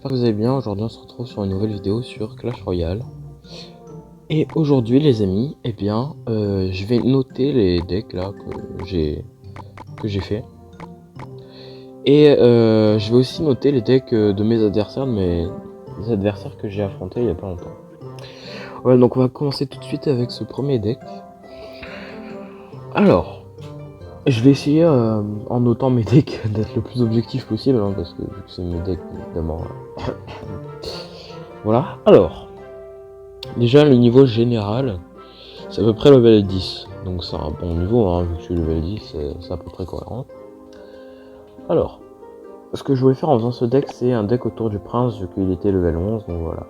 j'espère que vous allez bien. Aujourd'hui on se retrouve sur une nouvelle vidéo sur Clash Royale. Et aujourd'hui les amis, je vais noter les decks là que j'ai fait. Et je vais aussi noter les decks de mes adversaires, des adversaires que j'ai affrontés il y a pas longtemps. Voilà, donc on va commencer tout de suite avec ce premier deck. Alors, je vais essayer en notant mes decks d'être le plus objectif possible, hein, parce que vu que c'est mes decks évidemment. Voilà, alors. Déjà, le niveau général, c'est à peu près level 10. Donc c'est un bon niveau, hein, vu que je suis level 10, c'est à peu près cohérent. Alors, ce que je voulais faire en faisant ce deck, c'est un deck autour du prince, vu qu'il était level 11, donc voilà.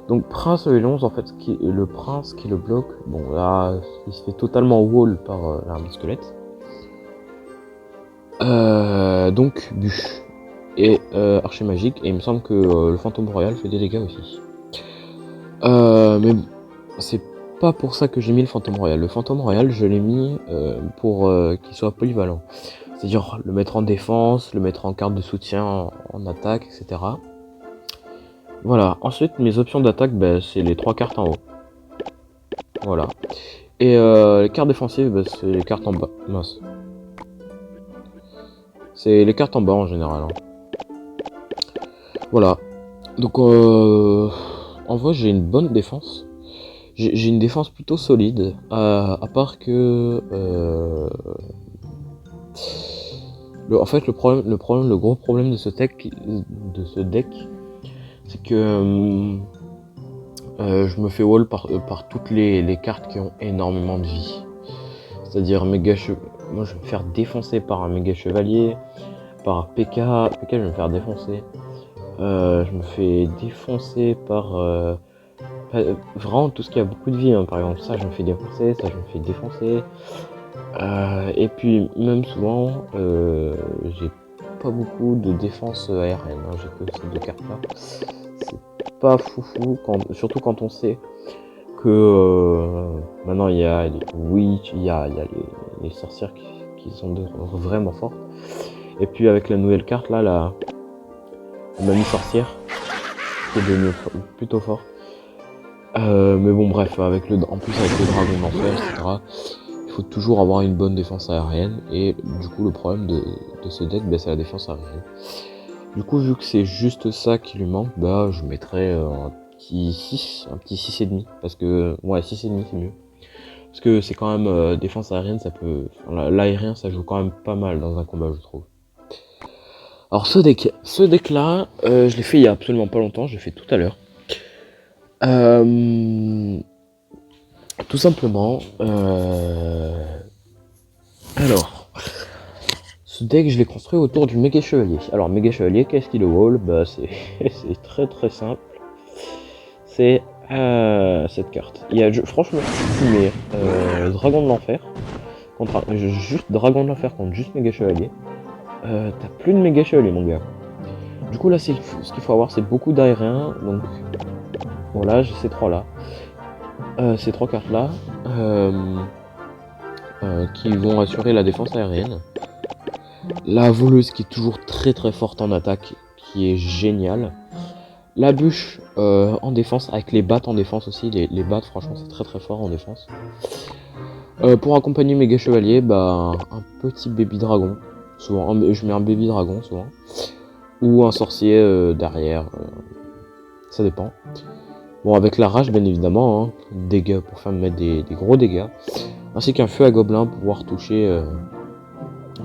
Donc prince level 11, en fait, le prince qui le bloque, bon là, il se fait totalement wall par l'arme squelette. Donc bûche et archer magique, et il me semble que le fantôme royal fait des dégâts aussi. Mais c'est pas pour ça que j'ai mis le fantôme royal. Le fantôme royal, je l'ai mis pour qu'il soit polyvalent. C'est-à-dire le mettre en défense, le mettre en carte de soutien, en attaque, etc. Voilà. Ensuite, mes options d'attaque, c'est les 3 cartes en haut. Voilà. Et les cartes défensives, c'est les cartes en bas. Mince. C'est les cartes en bas en général. Hein. Voilà. Donc, en vrai, j'ai une bonne défense. J'ai une défense plutôt solide, à part que le gros problème de ce deck, c'est que je me fais wall par toutes les cartes qui ont énormément de vie. C'est-à-dire moi je vais me faire défoncer par un méga chevalier, par PK, je vais me faire défoncer. Je me fais défoncer par vraiment tout ce qui a beaucoup de vie, hein. Par exemple ça je me fais défoncer, ça je me fais défoncer. Et puis même souvent j'ai pas beaucoup de défense aérienne, hein. J'ai que ces 2 cartes là. C'est pas foufou, surtout quand on sait que maintenant il y a les witch, il y a les sorcières qui sont vraiment fortes. Et puis avec la nouvelle carte là, la mamie sorcière, qui est devenue plutôt forte. Mais bon bref, en plus avec le dragon d'enfer, etc. Il faut toujours avoir une bonne défense aérienne, et du coup le problème de ce deck, c'est la défense aérienne. Du coup, vu que c'est juste ça qui lui manque, je mettrais un petit 6,5, parce que ouais, 6,5 c'est mieux. Parce que c'est quand même défense aérienne, l'aérien ça joue quand même pas mal dans un combat, je trouve. Alors ce deck là, je l'ai fait il y a absolument pas longtemps, je l'ai fait tout à l'heure. Tout simplement, alors, ce deck je l'ai construit autour du méga chevalier. Alors méga chevalier, qu'est-ce qu'il est wall? C'est très très simple. C'est cette carte. Il y a franchement dragon de l'enfer juste dragon de l'enfer contre juste méga chevalier. T'as plus de méga chevalier mon gars. Du coup là ce qu'il faut avoir, c'est beaucoup d'aériens. Donc voilà, j'ai ces 3 là. Ces 3 cartes là qui vont assurer la défense aérienne. La voleuse qui est toujours très très forte en attaque, qui est géniale. La bûche en défense, avec les battes en défense aussi. Les battes franchement c'est très très fort en défense. Pour accompagner méga chevalier, un petit baby dragon. Souvent, je mets un baby dragon souvent. Ou un sorcier derrière. Ça dépend. Bon, avec la rage, bien évidemment, hein, dégâts pour faire mettre des gros dégâts, ainsi qu'un feu à gobelin pour pouvoir toucher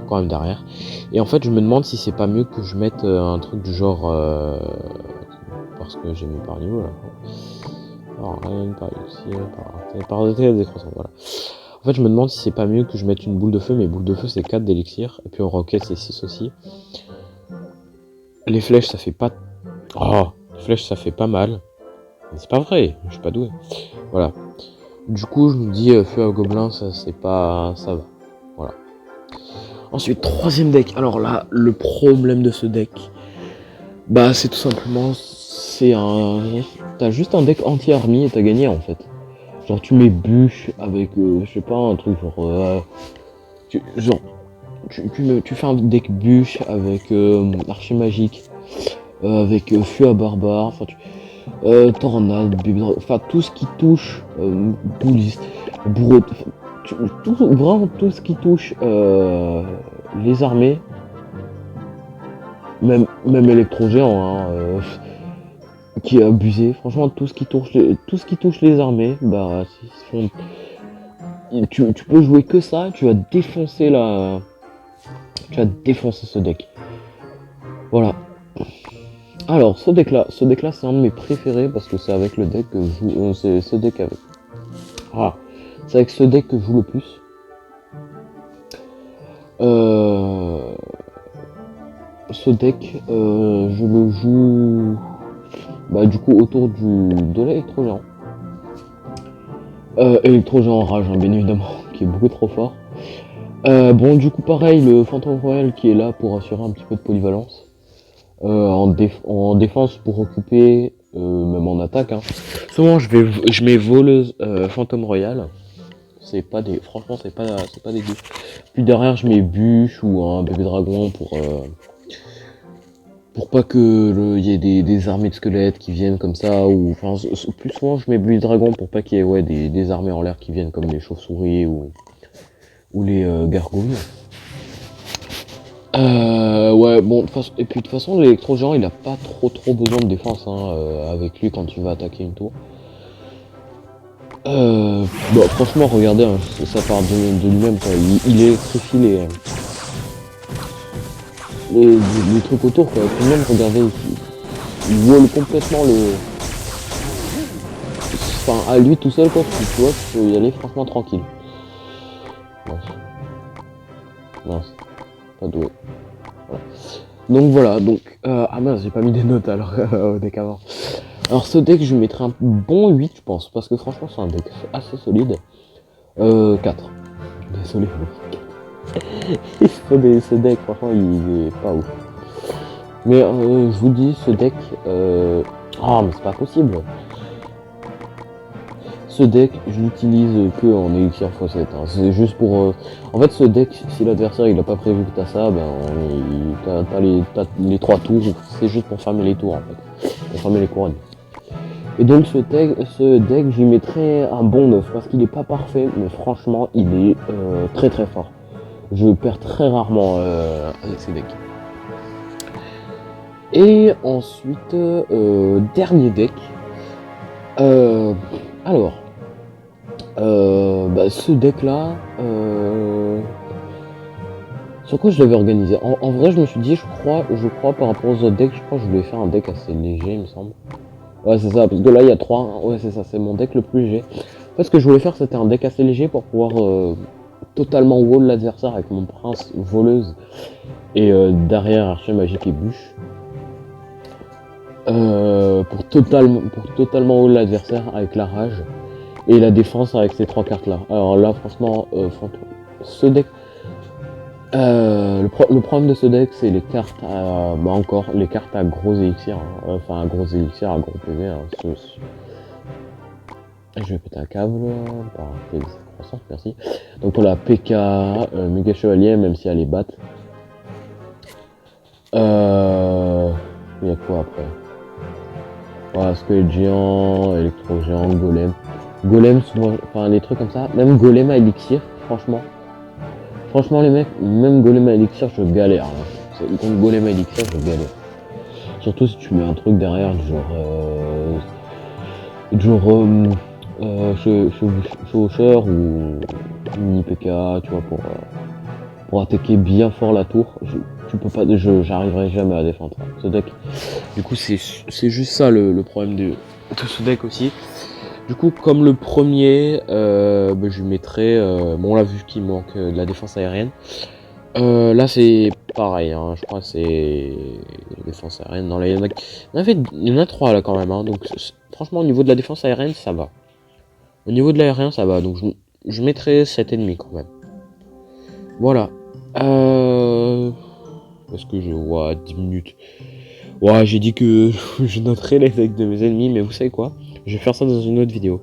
quand même derrière. Et en fait, je me demande si c'est pas mieux que je mette un truc du genre, parce que j'ai mis par niveau là. Alors, rien par ici, par décroissant, voilà. En fait, je me demande si c'est pas mieux que je mette une boule de feu, mais boule de feu c'est 4 d'élixir, et puis en roquette c'est 6 aussi. Les flèches ça fait pas. Oh, les flèches ça fait pas mal. C'est pas vrai, je suis pas doué. Voilà. Du coup, je me dis, feu à gobelin, ça c'est pas. Ça va. Voilà. Ensuite, 3ème deck. Alors là, le problème de ce deck, c'est tout simplement. T'as juste un deck anti-army et t'as gagné en fait. Genre, tu mets bûche avec, je sais pas, un truc genre. Tu fais un deck bûche avec archer magique, avec feu à barbare, enfin tornade, enfin tout ce qui touche bouliste, bourreau, vraiment tout ce qui touche les armées, même électro-géant, hein, qui est abusé. Franchement, tout ce qui touche les armées, bah, tu peux jouer que ça, tu vas défoncer ce deck. Voilà. Alors, ce deck là, c'est un de mes préférés parce que c'est avec le deck que je joue. C'est ce deck avec. Ah, c'est avec ce deck que je joue le plus. Ce deck, je le joue, bah, du coup autour de l'électro-géant. Électro-géant rage, hein, bien évidemment, qui est beaucoup trop fort. Bon, du coup, pareil, le fantôme royal qui est là pour assurer un petit peu de polyvalence. En défense pour occuper, même en attaque. Hein. Souvent, je mets voleuse fantôme royal. Franchement, c'est pas dégueu. Puis derrière, je mets bûche ou un bébé dragon pour pas que y ait des armées de squelettes qui viennent comme ça, ou enfin plus souvent je mets bébé dragon pour pas qu'il y ait des armées en l'air qui viennent comme les chauves-souris ou les gargouilles. Ouais, bon, et puis de toute façon, l'électro-géant il a pas trop besoin de défense hein, avec lui quand tu vas attaquer une tour. Bon, franchement, regardez, hein, ça part de lui-même, il électrifie les trucs autour, quoi. Puis même, regardez, il vole complètement le. Enfin, à lui tout seul, quoi, tu vois, tu peux y aller franchement tranquille. Mince, pas doué. Voilà. Donc voilà, ah mince, j'ai pas mis des notes alors au deck avant. Alors ce deck, je lui mettrai un bon 8, je pense, parce que franchement, c'est un deck assez solide. 4. Désolé, ce deck, franchement, il est pas ouf. Mais je vous dis, ce deck... Ah, mais c'est pas possible. Ce deck, je l'utilise que en élixir x7. Hein. C'est juste pour... En fait, ce deck, si l'adversaire il a pas prévu que t'as ça, ben t'as les 3 tours. C'est juste pour fermer les tours, en fait. Pour fermer les couronnes. Et donc ce deck, je lui mettrais un bon 9 parce qu'il est pas parfait, mais franchement, il est très très fort. Je perds très rarement avec ces decks. Et ensuite, dernier deck. Alors, bah, ce deck là, sur quoi je l'avais organisé. En vrai, je me suis dit, je crois par rapport aux autres decks, je crois que je voulais faire un deck assez léger, il me semble. Ouais, c'est ça, parce que là il y a 3. Hein. Ouais, c'est ça, c'est mon deck le plus léger. En fait, ce que je voulais faire, c'était un deck assez léger pour pouvoir totalement wall l'adversaire avec mon prince voleuse et derrière archer magique et bûche. Pour totalement wall l'adversaire avec la rage et la défense avec ces 3 cartes là. Alors là, franchement, ce deck. Le problème de ce deck, c'est les cartes les cartes à gros élixir, hein. Enfin à gros élixir, à gros PV. Hein. Je vais péter un câble par croissance, merci. Donc pour la PK, méga chevalier, même si elle est batte. Il y a quoi après? Voilà, squelette géant, électro géant, golem. Golem, souvent, enfin les trucs comme ça. Même golem à élixir, franchement. Franchement les mecs, même golem à élixir, je galère. Hein. Contre golem à élixir, je galère. Surtout si tu mets un truc derrière, chevaucheur ou mini PK, tu vois, pour attaquer bien fort la tour. Tu peux pas, j'arriverai jamais à défendre ce deck. Du coup, c'est juste ça le problème de ce deck aussi. Du coup, comme le premier, bah, je lui mettrais, bon là vu qu'il manque de la défense aérienne, là c'est pareil, hein, je crois que c'est défense aérienne. Non, là, il y en a 3 là quand même, hein, donc franchement au niveau de la défense aérienne ça va. Au niveau de l'aérien ça va, donc je mettrais 7,5 quand même. Voilà. Parce que je vois 10 minutes. Ouais, j'ai dit que je noterais les decks de mes ennemis, mais vous savez quoi? Je vais faire ça dans une autre vidéo.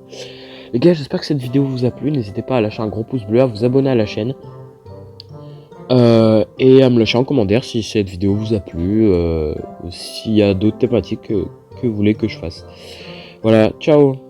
Les gars, j'espère que cette vidéo vous a plu. N'hésitez pas à lâcher un gros pouce bleu, à vous abonner à la chaîne. Et à me lâcher en commentaire si cette vidéo vous a plu, s'il y a d'autres thématiques que vous voulez que je fasse. Voilà, ciao!